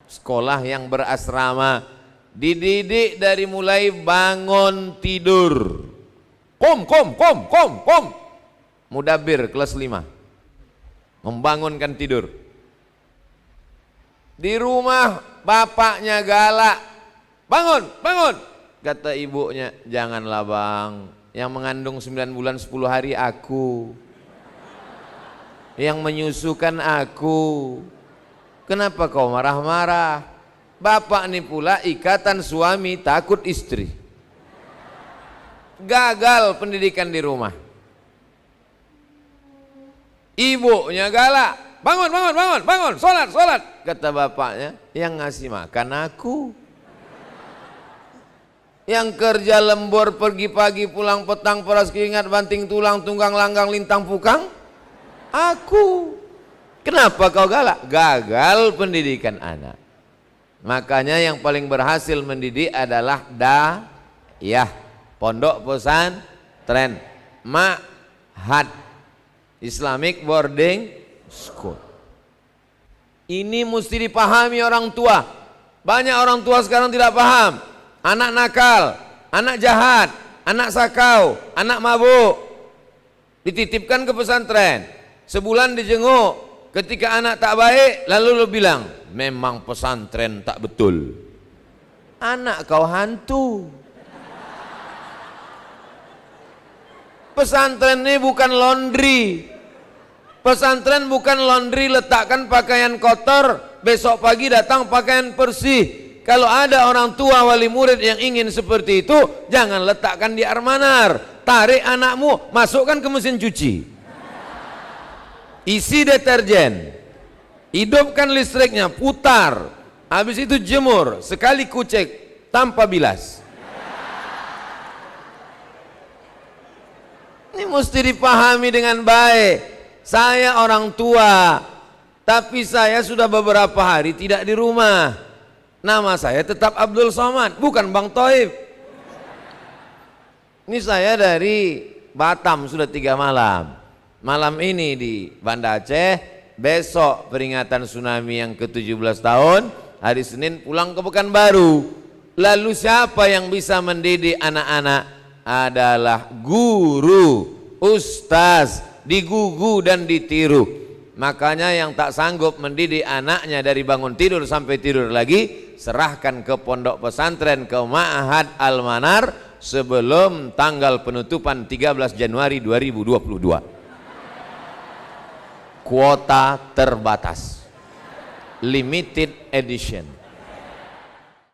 sekolah yang berasrama, dididik dari mulai bangun tidur. Kom. Mudabbir kelas 5. Membangunkan tidur. Di rumah bapaknya galak. Bangun. Kata ibunya, janganlah bang. Yang mengandung 9 bulan 10 hari aku. Yang menyusukan aku. Kenapa kau marah-marah? Bapak ini pula ikatan suami takut istri. Gagal pendidikan di rumah. Ibunya galak. Bangun. Sholat. Kata bapaknya, yang ngasih makan aku. Yang kerja lembur pergi pagi pulang petang peras keringat banting tulang tunggang langgang lintang pukang aku. Kenapa kau galak? Gagal pendidikan anak. Makanya yang paling berhasil mendidik adalah da'iyah, pondok pesantren, ma'had, Islamic boarding school. Ini mesti dipahami orang tua. Banyak orang tua sekarang tidak paham. Anak nakal, anak jahat, anak sakau, anak mabuk dititipkan ke pesantren. Sebulan dijenguk. Ketika anak tak baik, lalu lo bilang, memang pesantren tak betul. Anak kau hantu. Pesantren ini bukan laundry. Pesantren bukan laundry, letakkan pakaian kotor, besok pagi datang pakaian bersih. Kalau ada orang tua wali murid yang ingin seperti itu, jangan letakkan di armanar. Tarik anakmu, masukkan ke mesin cuci. Isi deterjen, hidupkan listriknya, putar, habis itu jemur, sekali kucek tanpa bilas. Ini mesti dipahami dengan baik. Saya orang tua, tapi saya sudah beberapa hari tidak di rumah. Nama saya tetap Abdul Somad, bukan Bang Toib. Ini saya dari Batam sudah 3 malam. Malam ini di Banda Aceh, besok peringatan tsunami yang ke-17 tahun, hari Senin pulang ke Pekanbaru. Lalu siapa yang bisa mendidik anak-anak? Adalah guru, ustaz, digugu dan ditiru. Makanya yang tak sanggup mendidik anaknya dari bangun tidur sampai tidur lagi, serahkan ke pondok pesantren, ke Ma'had Al-Manar sebelum tanggal penutupan 13 Januari 2022. Kuota terbatas, limited edition.